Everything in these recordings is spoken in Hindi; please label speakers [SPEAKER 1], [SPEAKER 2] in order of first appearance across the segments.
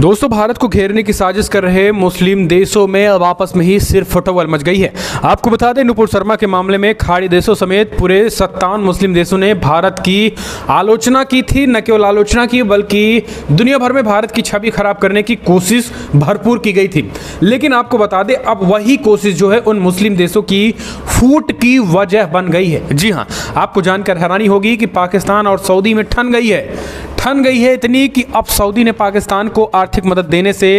[SPEAKER 1] दोस्तों, भारत को घेरने की साजिश कर रहे मुस्लिम देशों में अब आपस में ही सिर्फ फटोवल मच गई है। आपको बता दें, नुपुर शर्मा के मामले में खाड़ी देशों समेत पूरे 57 मुस्लिम देशों ने भारत की आलोचना की थी। न केवल आलोचना की बल्कि दुनिया भर में भारत की छवि खराब करने की कोशिश भरपूर की गई थी। लेकिन आपको बता दें, अब वही कोशिश जो है उन मुस्लिम देशों की फूट की वजह बन गई है। जी हाँ, आपको जानकर हैरानी होगी कि पाकिस्तान और सऊदी में ठन गई है इतनी कि अब सऊदी ने पाकिस्तान को आर्थिक मदद देने से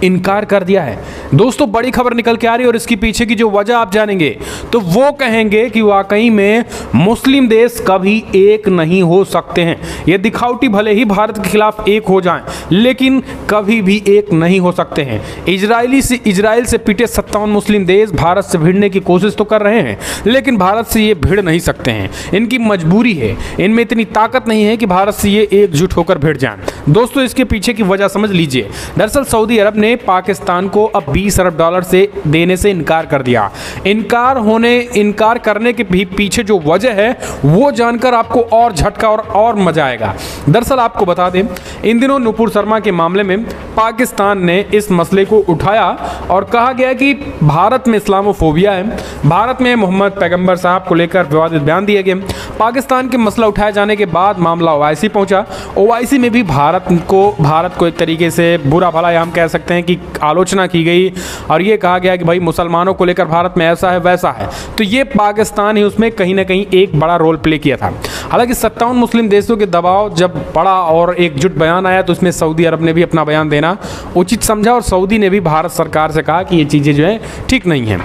[SPEAKER 1] इनकार कर दिया है। दोस्तों, बड़ी खबर निकल के आ रही है और इसकी पीछे की जो वजह आप जानेंगे तो वो कहेंगे कि वाकई में मुस्लिम देश कभी एक नहीं हो सकते हैं। ये दिखावटी भले ही भारत के खिलाफ एक हो जाएं, लेकिन कभी भी एक नहीं हो सकते हैं। इजराइल से पिटे 57 मुस्लिम देश भारत से भिड़ने की कोशिश तो कर रहे हैं, लेकिन भारत से ये भिड़ नहीं सकते हैं। इनकी मजबूरी है, इनमें इतनी ताकत नहीं है कि भारत से ये एकजुट होकर भिड़ जाएं। दोस्तों, इसके पीछे की वजह समझ लीजिए। दरअसल सऊदी अरब ने पाकिस्तान को अब $20 अरब से देने से इनकार कर दिया। इनकार करने के भी पीछे जो वजह है वो जानकर आपको और झटका और मजा आएगा। दरअसल आपको बता दें, इन दिनों नुपुर शर्मा के मामले में पाकिस्तान ने इस मसले को उठाया और कहा गया कि भारत में इस्लामोफोबिया है। भारत में मोहम्मद पैगंबर साहब को लेकर विवादित बयान दिए गए। पाकिस्तान के मसला उठाए जाने के बाद मामला ओआईसी पहुंचा। ओआईसी में भी भारत को एक तरीके से बुरा भला हम कह सकते हैं कि आलोचना की गई और ये कहा गया कि भाई मुसलमानों को लेकर भारत में ऐसा है वैसा है। तो ये पाकिस्तान ही उसमें कहीं ना कहीं एक बड़ा रोल प्ले किया था। हालांकि 57 मुस्लिम देशों के दबाव जब पड़ा और एकजुट बयान आया तो इसमें सऊदी अरब ने भी अपना बयान देना उचित समझा और सऊदी ने भी भारत सरकार से कहा कि ये चीज़ें जो है ठीक नहीं हैं।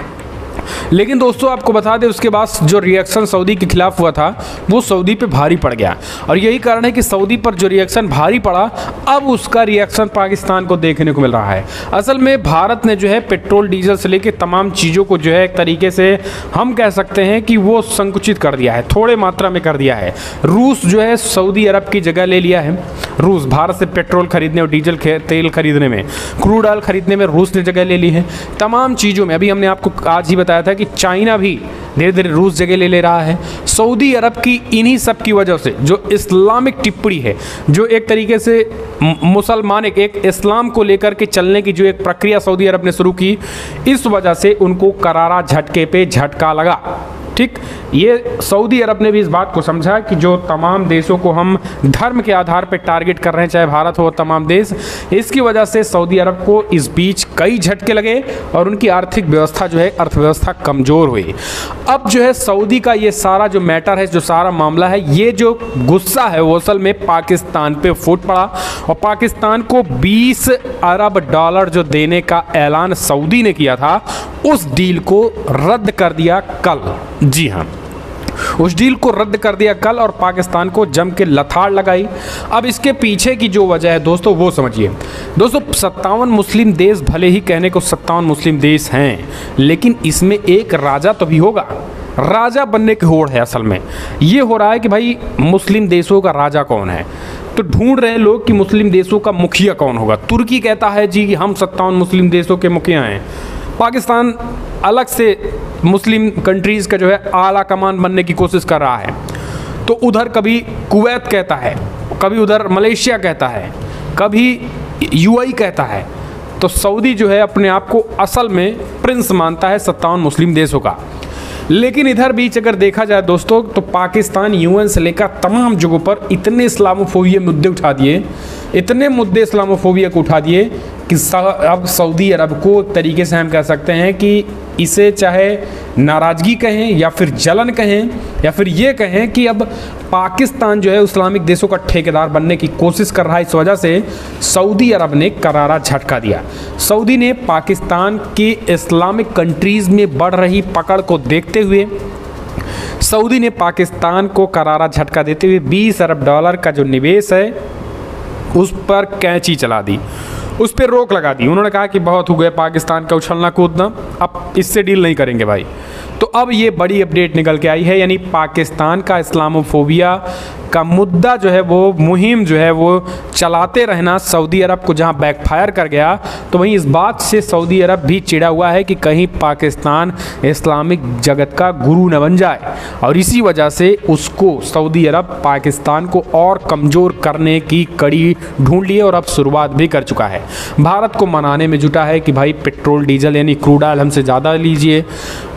[SPEAKER 1] लेकिन दोस्तों, आपको बता दें, उसके बाद जो रिएक्शन सऊदी के खिलाफ हुआ था वो सऊदी पे भारी पड़ गया और यही कारण है कि सऊदी पर जो रिएक्शन भारी पड़ा अब उसका रिएक्शन पाकिस्तान को देखने को मिल रहा है। असल में भारत ने जो है पेट्रोल डीजल से लेकर तमाम चीज़ों को जो है एक तरीके से हम कह सकते हैं कि वो संकुचित कर दिया है, थोड़े मात्रा में कर दिया है। रूस जो है सऊदी अरब की जगह ले लिया है। रूस भारत से पेट्रोल खरीदने और डीजल तेल खरीदने में, क्रूड ऑयल खरीदने में रूस ने जगह ले ली है। तमाम चीज़ों में अभी हमने आपको आज ही बताया था कि चाइना भी धीरे धीरे रूस जगह ले रहा है। सऊदी अरब की इन्हीं सब की वजह से जो इस्लामिक टिप्पणी है, जो एक तरीके से मुसलमान एक इस्लाम को लेकर के चलने की जो एक प्रक्रिया सऊदी अरब ने शुरू की, इस वजह से उनको करारा झटके पे झटका लगा। ठीक, ये सऊदी अरब ने भी इस बात को समझा कि जो तमाम देशों को हम धर्म के आधार पर टारगेट कर रहे हैं, चाहे भारत हो तमाम देश, इसकी वजह से सऊदी अरब को इस बीच कई झटके लगे और उनकी आर्थिक व्यवस्था जो है अर्थव्यवस्था कमज़ोर हुई। अब जो है सऊदी का ये सारा जो मैटर है, जो सारा मामला है, ये जो गुस्सा है वो असल में पाकिस्तान पे फूट पड़ा और पाकिस्तान को $20 अरब जो देने का ऐलान सऊदी ने किया था उस डील को रद्द कर दिया कल। जी हाँ, उस डील को रद्द कर दिया कल और पाकिस्तान को जम के लथाड़ लगाई। अब इसके पीछे की जो वजह है दोस्तों वो समझिए। दोस्तों, 57 मुस्लिम देश भले ही कहने को 57 मुस्लिम देश हैं, लेकिन इसमें एक राजा तो भी होगा। राजा बनने की होड़ है। असल में ये हो रहा है कि भाई मुस्लिम देशों का राजा कौन है, तो ढूंढ रहे हैं लोग कि मुस्लिम देशों का मुखिया कौन होगा। तुर्की कहता है जी कि हम 57 मुस्लिम देशों के मुखिया हैं। पाकिस्तान अलग से मुस्लिम कंट्रीज़ का जो है आला कमान बनने की कोशिश कर रहा है। तो उधर कभी कुवैत कहता है, कभी उधर मलेशिया कहता है, कभी यूएई कहता है। तो सऊदी जो है अपने आप को असल में प्रिंस मानता है 57 मुस्लिम देशों का। लेकिन इधर बीच अगर देखा जाए दोस्तों, तो पाकिस्तान यूएन से लेकर तमाम जगहों पर इतने इस्लामोफोबिया मुद्दे उठा दिए, इतने मुद्दे इस्लामोफोबिया को उठा दिए कि अब सऊदी अरब को एक तरीके से हम कह सकते हैं कि इसे चाहे नाराज़गी कहें या फिर जलन कहें या फिर ये कहें कि अब पाकिस्तान जो है इस्लामिक देशों का ठेकेदार बनने की कोशिश कर रहा है। इस वजह से सऊदी अरब ने करारा झटका दिया। सऊदी ने पाकिस्तान की इस्लामिक कंट्रीज़ में बढ़ रही पकड़ को देखते हुए सऊदी ने पाकिस्तान को करारा झटका देते हुए $20 अरब का जो निवेश है उस पर कैंची चला दी, उस पर रोक लगा दी। उन्होंने कहा कि बहुत हो गया पाकिस्तान का उछलना कूदना, अब इससे डील नहीं करेंगे भाई। तो अब ये बड़ी अपडेट निकल के आई है, यानी पाकिस्तान का इस्लामोफोबिया का मुद्दा जो है वो मुहिम जो है वो चलाते रहना सऊदी अरब को जहां बैकफायर कर गया, तो वहीं इस बात से सऊदी अरब भी चिढ़ा हुआ है कि कहीं पाकिस्तान इस्लामिक जगत का गुरु न बन जाए, और इसी वजह से उसको सऊदी अरब पाकिस्तान को और कमज़ोर करने की कड़ी ढूंढ ली है और अब शुरुआत भी कर चुका है। भारत को मनाने में जुटा है कि भाई पेट्रोल डीजल यानी क्रूड ऑयल हमसे ज़्यादा लीजिए,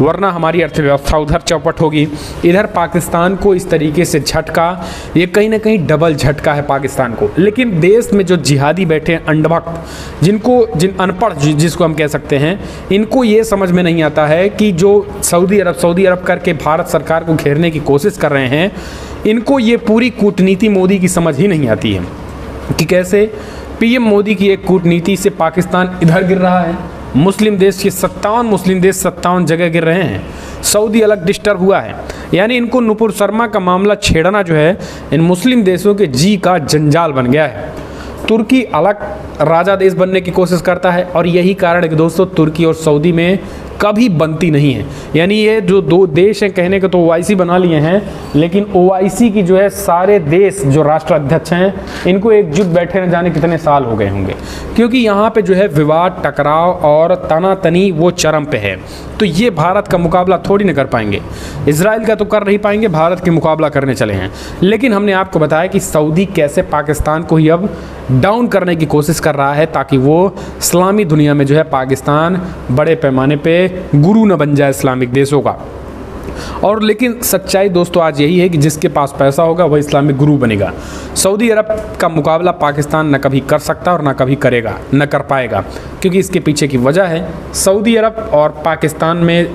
[SPEAKER 1] वरना हमारी अर्थव्यवस्था उधर चौपट होगी। इधर पाकिस्तान को इस तरीके से झटका, ये कहीं ना कहीं डबल झटका है पाकिस्तान को। लेकिन देश में जो जिहादी बैठे हैं अंधभक्त, जिन अनपढ़ जिसको हम कह सकते हैं, इनको ये समझ में नहीं आता है कि जो सऊदी अरब करके भारत सरकार को घेरने की कोशिश कर रहे हैं, इनको ये पूरी कूटनीति मोदी की समझ ही नहीं आती है कि कैसे पीएम मोदी की एक कूटनीति से पाकिस्तान इधर गिर रहा है। मुस्लिम देश के 57 जगह गिर रहे हैं, सऊदी अलग डिस्टर्ब हुआ है। यानी इनको नुपुर शर्मा का मामला छेड़ना जो है इन मुस्लिम देशों के जी का जंजाल बन गया है। तुर्की अलग राजा देश बनने की कोशिश करता है, और यही कारण है कि दोस्तों तुर्की और सऊदी में कभी बनती नहीं है। यानी ये जो दो देश हैं, कहने को तो ओआईसी बना लिए हैं, लेकिन ओआईसी की जो है सारे देश जो राष्ट्राध्यक्ष हैं इनको एकजुट बैठे न जाने कितने साल हो गए होंगे, क्योंकि यहाँ पे जो है विवाद, टकराव और तनातनी वो चरम पे है। तो ये भारत का मुकाबला थोड़ी न कर पाएंगे, इजराइल का तो कर नहीं पाएंगे, भारत के मुकाबला करने चले हैं। लेकिन हमने आपको बताया कि सऊदी कैसे पाकिस्तान को ही अब डाउन करने की कोशिश कर रहा है, ताकि वो इस्लामी दुनिया में जो है पाकिस्तान बड़े पैमाने पे गुरु न बन जाए इस्लामिक देशों का। और लेकिन सच्चाई दोस्तों आज यही है कि जिसके पास पैसा होगा वह इस्लामिक गुरु बनेगा। सऊदी अरब का मुकाबला पाकिस्तान न कभी कर सकता और न कभी करेगा, न कर पाएगा, क्योंकि इसके पीछे की वजह है सऊदी अरब और पाकिस्तान में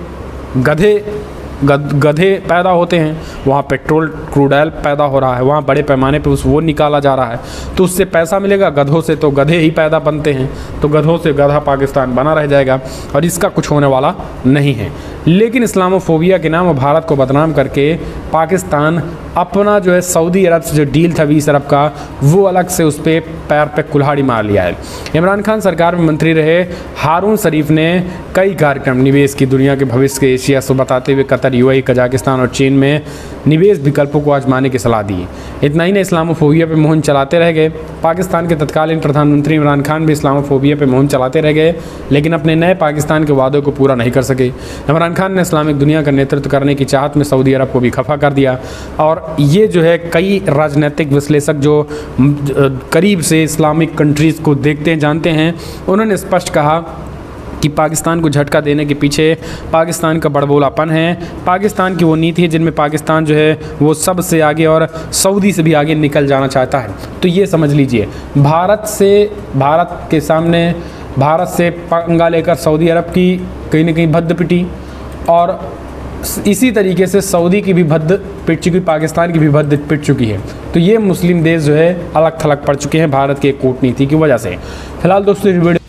[SPEAKER 1] गधे पैदा होते हैं, वहाँ पेट्रोल क्रूड ऑयल पैदा हो रहा है, वहाँ बड़े पैमाने पे वो निकाला जा रहा है, तो उससे पैसा मिलेगा। गधों से तो गधे ही पैदा बनते हैं, तो गधों से गधा पाकिस्तान बना रह जाएगा, और इसका कुछ होने वाला नहीं है। लेकिन इस्लामोफोबिया के नाम भारत को बदनाम करके पाकिस्तान अपना जो है सऊदी अरब से जो डील था 20 अरब का, वो अलग से उस पर पैर पे कुल्हाड़ी मार लिया है। इमरान खान सरकार में मंत्री रहे हारून शरीफ ने कई कार्यक्रम निवेश की दुनिया के भविष्य के एशिया से बताते हुए कतर, यूएई, कजाकिस्तान और चीन में निवेश विकल्पों को आजमाने की सलाह दी। इतना ही नहीं, इस्लामोफोबिया पे मुहिम चलाते रह गए। पाकिस्तान के तत्कालीन प्रधानमंत्री इमरान खान भी इस्लामोफोबिया पे मुहिम चलाते रह गए, लेकिन अपने नए पाकिस्तान के वादों को पूरा नहीं कर सके। इमरान खान ने इस्लामिक दुनिया का नेतृत्व करने की चाहत में सऊदी अरब को भी खफा कर दिया, और ये जो है कई राजनीतिक विश्लेषक जो करीब से इस्लामिक कंट्रीज़ को देखते हैं, जानते हैं, उन्होंने स्पष्ट कहा कि पाकिस्तान को झटका देने के पीछे पाकिस्तान का बड़बोलापन है, पाकिस्तान की वो नीति है जिनमें पाकिस्तान जो है वो सबसे आगे और सऊदी से भी आगे निकल जाना चाहता है। तो ये समझ लीजिए, भारत से पंगा लेकर सऊदी अरब की कहीं ना कहीं भद्द पिटी, और इसी तरीके से सऊदी की भी भद्द पिट चुकी, पाकिस्तान की भी भद्द पिट चुकी है। तो ये मुस्लिम देश जो है अलग थलग पड़ चुके हैं भारत के कूटनीति की वजह से। फिलहाल दोस्तों वीडियो